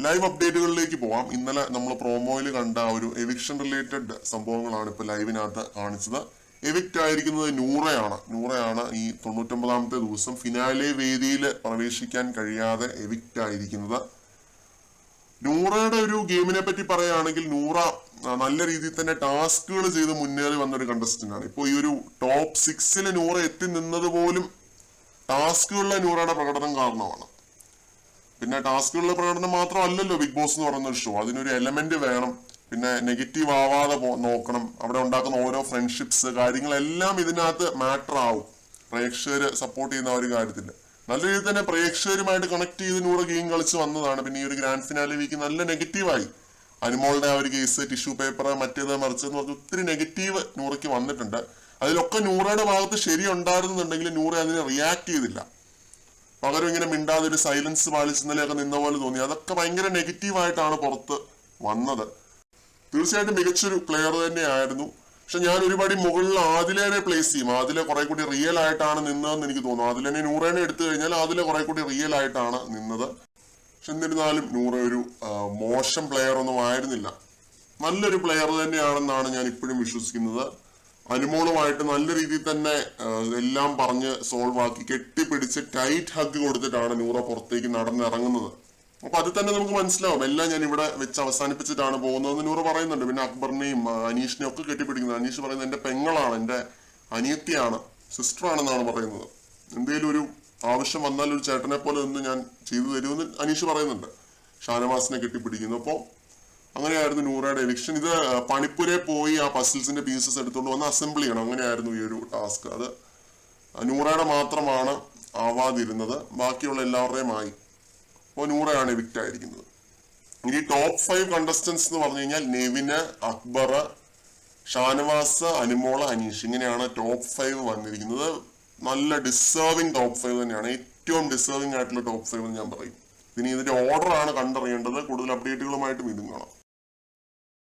Live അപ്ഡേറ്റുകളിലേക്ക് പോവാം. ഇന്നലെ നമ്മൾ പ്രോമോയിൽ കണ്ട ഒരു എവിക്ഷൻ റിലേറ്റഡ് സംഭവങ്ങളാണ് ഇപ്പൊ ലൈവിനകത്ത് കാണിച്ചത്. എവിക്റ്റ് ആയിരിക്കുന്നത് നൂറയാണ് ഈ 99ാമത്തെ ദിവസം ഫിനാലെ വേദിയിൽ പ്രവേശിക്കാൻ കഴിയാതെ എവിക്റ്റ് ആയിരിക്കുന്നത്. നൂറയുടെ ഒരു ഗെയിമിനെ പറ്റി പറയുകയാണെങ്കിൽ നൂറ നല്ല രീതിയിൽ തന്നെ ടാസ്കുകൾ ചെയ്ത് മുന്നേറി വന്നൊരു കണ്ടസ്റ്റന്റ് ആണ്. ഇപ്പൊ ഈ ഒരു ടോപ്പ് 6 നൂറ എത്തി നിന്നത് പോലും ടാസ്കുകളിലെ നൂറയുടെ പ്രകടനം കാരണമാണ്. പിന്നെ ടാസ്കുകളിലെ പ്രകടനം മാത്രമല്ലല്ലോ ബിഗ് ബോസ് എന്ന് പറയുന്ന ഒരു ഷോ, അതിനൊരു എലമെന്റ് വേണം. പിന്നെ നെഗറ്റീവ് ആവാതെ നോക്കണം. അവിടെ ഉണ്ടാക്കുന്ന ഓരോ ഫ്രണ്ട്ഷിപ്സ് കാര്യങ്ങളെല്ലാം ഇതിനകത്ത് മാറ്റർ ആവും. പ്രേക്ഷകര് സപ്പോർട്ട് ചെയ്യുന്ന ഒരു കാര്യത്തില് നല്ല രീതിയിൽ തന്നെ പ്രേക്ഷകരുമായിട്ട് കണക്ട് ചെയ്ത് നൂറ് ഗെയിം കളിച്ച് വന്നതാണ്. പിന്നെ ഈ ഒരു ഗ്രാൻഡ് ഫിനാലെ വീക്ക് നല്ല നെഗറ്റീവായി. അനുമോളുടെ ആ ഒരു കേസ്, ടിഷ്യൂ പേപ്പർ, മറ്റേത് മറിച്ചെന്ന് പറഞ്ഞ് ഒത്തിരി നെഗറ്റീവ് നൂറയ്ക്ക് വന്നിട്ടുണ്ട്. അതിലൊക്കെ നൂറയുടെ ഭാഗത്ത് ശരി ഉണ്ടായിരുന്നുണ്ടെങ്കിൽ നൂറ അതിനെ റിയാക്ട് ചെയ്തില്ല. പകരം ഇങ്ങനെ മിണ്ടാതെ ഒരു സൈലൻസ് പാലിച്ച് ഇന്നലെയൊക്കെ നിന്ന പോലെ തോന്നി. അതൊക്കെ ഭയങ്കര നെഗറ്റീവായിട്ടാണ് പുറത്ത് വന്നത്. തീർച്ചയായിട്ടും മികച്ചൊരു പ്ലെയർ തന്നെയായിരുന്നു. പക്ഷെ ഞാൻ ഒരുപാട് മുകളിൽ ആദിലേനെ പ്ലേസ് ചെയ്യും. ആദിലെ കുറെ കൂടി റിയൽ ആയിട്ടാണ് നിന്നതെന്ന് എനിക്ക് തോന്നുന്നു. ആദിലേനെ നൂറേനെ എടുത്തു കഴിഞ്ഞാൽ ആദിലെ കുറെ കൂടി റിയൽ ആയിട്ടാണ് നിന്നത്. പക്ഷെ എന്നിരുന്നാലും നൂറ ഒരു മോശം പ്ലെയർ ഒന്നും ആയിരുന്നില്ല. നല്ലൊരു പ്ലെയർ തന്നെയാണെന്നാണ് ഞാൻ ഇപ്പോഴും വിശ്വസിക്കുന്നത്. അനുമോളുമായിട്ട് നല്ല രീതിയിൽ തന്നെ എല്ലാം പറഞ്ഞ് സോൾവ് ആക്കി കെട്ടിപ്പിടിച്ച് ടൈറ്റ് ഹഗ് കൊടുത്തിട്ടാണ് നൂറ പുറത്തേക്ക് നടന്നിറങ്ങുന്നത്. അപ്പൊ അത് തന്നെ നമുക്ക് മനസ്സിലാവും എല്ലാം ഞാൻ ഇവിടെ വെച്ച് അവസാനിപ്പിച്ചിട്ടാണ് പോകുന്നതെന്ന് നൂറ പറയുന്നുണ്ട്. പിന്നെ അക്ബറിനെയും അനീഷിനെയും ഒക്കെ കെട്ടിപ്പിടിക്കുന്നത്. അനീഷ് പറയുന്നത് എന്റെ പെങ്ങളാണ്, എന്റെ അനിയത്തിയാണ്, സിസ്റ്റർ ആണെന്നാണ് പറയുന്നത്. എന്തെങ്കിലും ഒരു ആവശ്യം വന്നാൽ ഒരു ചേട്ടനെ പോലെ ഒന്ന് ഞാൻ ചെയ്തു തരുമെന്ന് അനീഷ് പറയുന്നുണ്ട്. ഷാനവാസിനെ കെട്ടിപ്പിടിക്കുന്നു. അപ്പോൾ അങ്ങനെയായിരുന്നു നൂറയുടെ എവിക്ഷൻ. ഇത് പണിപ്പുരെ പോയി ആ പസിൽസിന്റെ പീസസ് എടുത്തുകൊണ്ട് വന്ന് അസംബിൾ ചെയ്യണം. അങ്ങനെയായിരുന്നു ഈ ഒരു ടാസ്ക്. അത് നൂറയുടെ മാത്രമാണ് ആവാതിരുന്നത്, ബാക്കിയുള്ള എല്ലാവരുടെയും ആയി. അപ്പോൾ നൂറയാണ് എവിക്റ്റ് ആയിരിക്കുന്നത്. ഇനി ടോപ്പ് 5 കണ്ടസ്റ്റൻസ് എന്ന് പറഞ്ഞു കഴിഞ്ഞാൽ നെവിന്, അക്ബർ, ഷാനവാസ്, അനുമോള്, അനീഷ്, ഇങ്ങനെയാണ് ടോപ്പ് 5 വന്നിരിക്കുന്നത്. നല്ല ഡിസേർവിംഗ് ടോപ്പ് 5 തന്നെയാണ്. ഏറ്റവും ഡിസേർവിംഗ് ആയിട്ടുള്ള ടോപ്പ് 5 എന്ന് ഞാൻ പറയും. ഇനി ഇതിന്റെ ഓർഡർ ആണ് കണ്ടറിയേണ്ടത്. കൂടുതൽ അപ്ഡേറ്റുകളുമായിട്ട് വീണ്ടും കാണാം.